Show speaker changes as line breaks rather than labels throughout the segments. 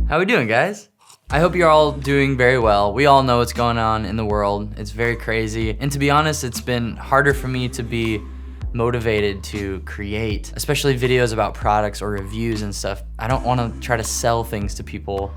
How we doing, guys? I hope you're all doing very well. We all know what's going on in the world. It's very crazy. And to be honest, it's been harder for me to be motivated to create, especially videos about products or reviews and stuff. I don't want to try to sell things to people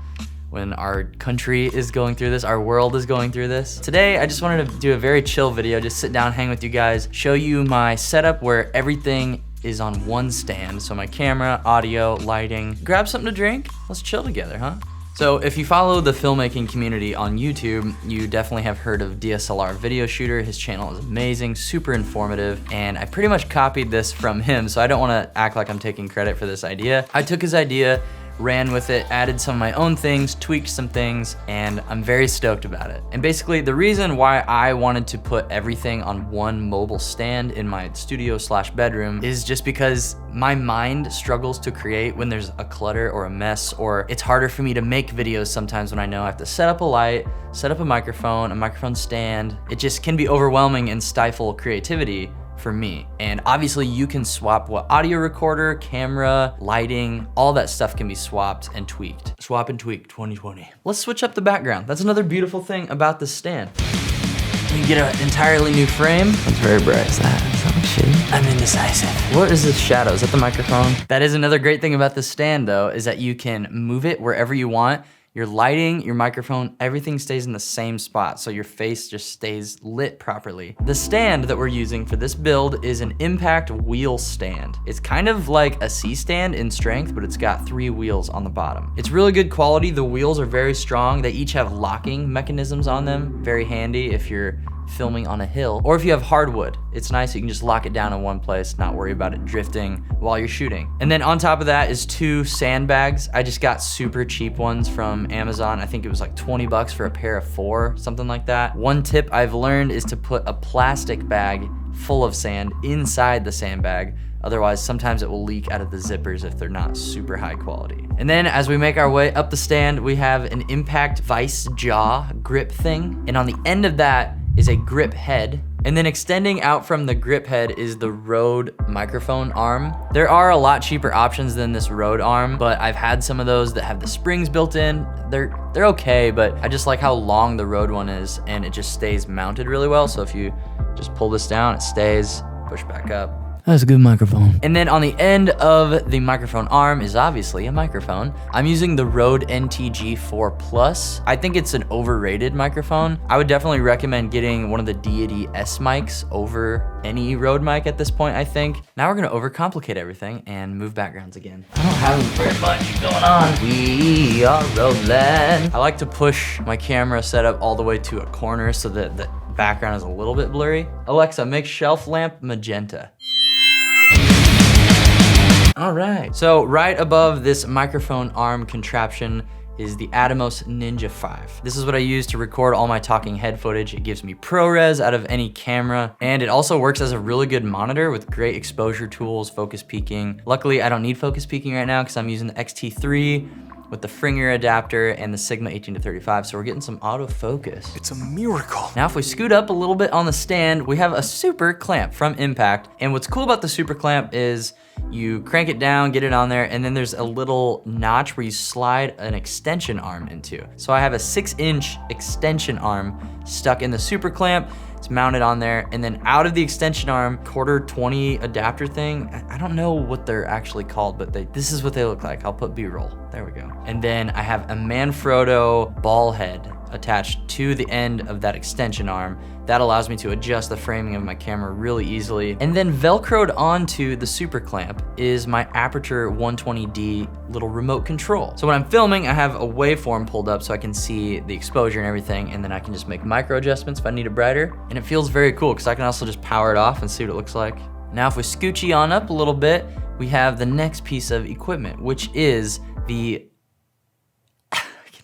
when our country is going through this, our world is going through this. Today, I just wanted to do a very chill video, just sit down, hang with you guys, show you my setup where everything is on one stand. So my camera, audio, lighting. Grab something to drink, let's chill together, huh? So if you follow the filmmaking community on YouTube, you definitely have heard of DSLR Video Shooter. His channel is amazing, super informative, and I pretty much copied this from him, so I don't wanna act like I'm taking credit for this idea. I took his idea, ran with it, added some of my own things, tweaked some things, and I'm very stoked about it. And basically, the reason why I wanted to put everything on one mobile stand in my studio/bedroom is just because my mind struggles to create when there's a clutter or a mess, or it's harder for me to make videos sometimes when I know I have to set up a light, set up a microphone stand. It just can be overwhelming and stifle creativity for me. And obviously you can swap what audio recorder, camera, lighting, all that stuff can be swapped and tweaked. Swap and tweak 2020. Let's switch up the background. That's another beautiful thing about this stand. You get an entirely new frame. That's very bright. Is that shitty? I'm indecisive. What is this shadow? Is that the microphone? That is another great thing about this stand though, is that you can move it wherever you want. Your lighting, your microphone, everything stays in the same spot, so your face just stays lit properly. The stand that we're using for this build is an impact wheel stand. It's kind of like a C-stand in strength, but it's got 3 wheels on the bottom. It's really good quality. The wheels are very strong. They each have locking mechanisms on them. Very handy if you're filming on a hill, or if you have hardwood. It's nice, you can just lock it down in one place, not worry about it drifting while you're shooting. And then on top of that is 2 sandbags. I just got super cheap ones from Amazon. I think it was like 20 bucks for a pair of 4, something like that. One tip I've learned is to put a plastic bag full of sand inside the sandbag. Otherwise, sometimes it will leak out of the zippers if they're not super high quality. And then as we make our way up the stand, we have an impact vice jaw grip thing. And on the end of that is a grip head. And then extending out from the grip head is the Rode microphone arm. There are a lot cheaper options than this Rode arm, but I've had some of those that have the springs built in. They're okay, but I just like how long the Rode one is, and it just stays mounted really well. So if you just pull this down, it stays, push back up. That's a good microphone. And then on the end of the microphone arm is obviously a microphone. I'm using the Rode NTG4 Plus. I think it's an overrated microphone. I would definitely recommend getting one of the Deity S mics over any Rode mic at this point, I think. Now we're gonna overcomplicate everything and move backgrounds again. I don't have very much going on. We are rolling. I like to push my camera setup all the way to a corner so that the background is a little bit blurry. Alexa, make shelf lamp magenta. All right, so right above this microphone arm contraption is the Atomos Ninja 5. This is what I use to record all my talking head footage. It gives me ProRes out of any camera, and it also works as a really good monitor with great exposure tools, focus peaking. Luckily, I don't need focus peaking right now because I'm using the XT3 with the Fringer adapter and the Sigma 18-35, so we're getting some autofocus.
It's a miracle.
Now if we scoot up a little bit on the stand, we have a super clamp from Impact. And what's cool about the super clamp is you crank it down, get it on there, and then there's a little notch where you slide an extension arm into. So I have a 6-inch extension arm stuck in the super clamp. It's mounted on there, and then out of the extension arm, quarter 20 adapter thing. I don't know what they're actually called, but this is what they look like. I'll put B-roll, there we go. And then I have a Manfrotto ball head attached to the end of that extension arm. That allows me to adjust the framing of my camera really easily. And then Velcroed onto the super clamp is my Aperture 120D little remote control. So when I'm filming, I have a waveform pulled up so I can see the exposure and everything, and then I can just make micro adjustments if I need it brighter. And it feels very cool because I can also just power it off and see what it looks like. Now if we scoochie on up a little bit, we have the next piece of equipment, which is the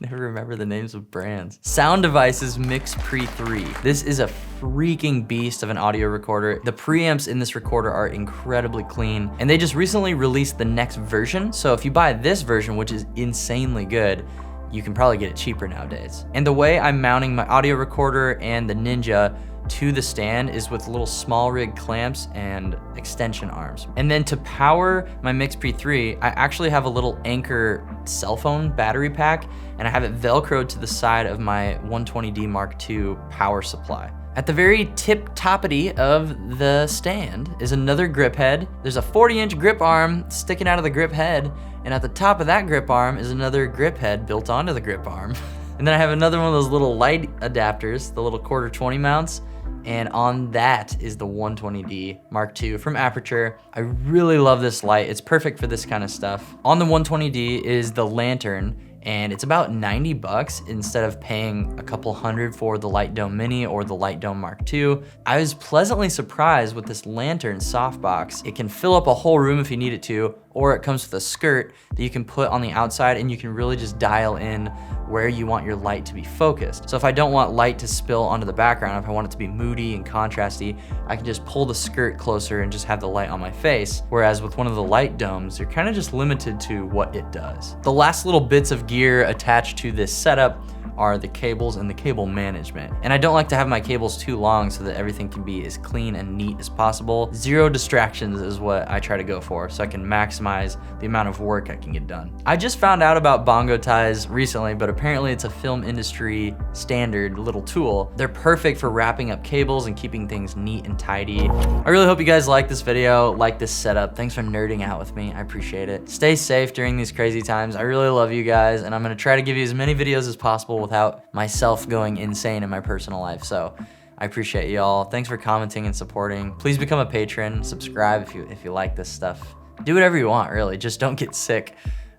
never remember the names of brands. Sound Devices Mix Pre 3. This is a freaking beast of an audio recorder. The preamps in this recorder are incredibly clean, and they just recently released the next version. So if you buy this version, which is insanely good, you can probably get it cheaper nowadays. And the way I'm mounting my audio recorder and the Ninja to the stand is with little small rig clamps and extension arms. And then to power my Mix-Pre 3, I actually have a little Anchor cell phone battery pack, and I have it Velcroed to the side of my 120D Mark II power supply. At the very tip-toppity of the stand is another grip head. There's a 40-inch grip arm sticking out of the grip head, and at the top of that grip arm is another grip head built onto the grip arm. And then I have another one of those little light adapters, the little 1/4 mounts, and on that is the 120D Mark II from Aperture. I really love this light. It's perfect for this kind of stuff. On the 120D is the lantern, and it's about 90 bucks instead of paying a couple hundred for the Light Dome Mini or the Light Dome Mark II. I was pleasantly surprised with this lantern softbox. It can fill up a whole room if you need it to, or it comes with a skirt that you can put on the outside, and you can really just dial in where you want your light to be focused. So if I don't want light to spill onto the background, if I want it to be moody and contrasty, I can just pull the skirt closer and just have the light on my face. Whereas with one of the light domes, you're kind of just limited to what it does. The last little bits of gear attached to this setup are the cables and the cable management. And I don't like to have my cables too long so that everything can be as clean and neat as possible. 0 distractions is what I try to go for, so I can maximize the amount of work I can get done. I just found out about bongo ties recently, but apparently it's a film industry standard little tool. They're perfect for wrapping up cables and keeping things neat and tidy. I really hope you guys like this video, like this setup. Thanks for nerding out with me, I appreciate it. Stay safe during these crazy times. I really love you guys, and I'm gonna try to give you as many videos as possible without myself going insane in my personal life. So I appreciate y'all. Thanks for commenting and supporting. Please become a patron, subscribe if you like this stuff. Do whatever you want, really. Just don't get sick.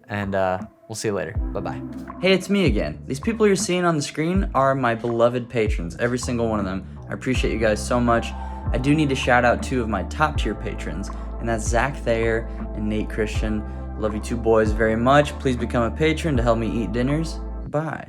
And we'll see you later. Bye-bye. Hey, it's me again. These people you're seeing on the screen are my beloved patrons, every single one of them. I appreciate you guys so much. I do need to shout out 2 of my top tier patrons, and that's Zach Thayer and Nate Christian. Love you 2 boys very much. Please become a patron to help me eat dinners. Bye.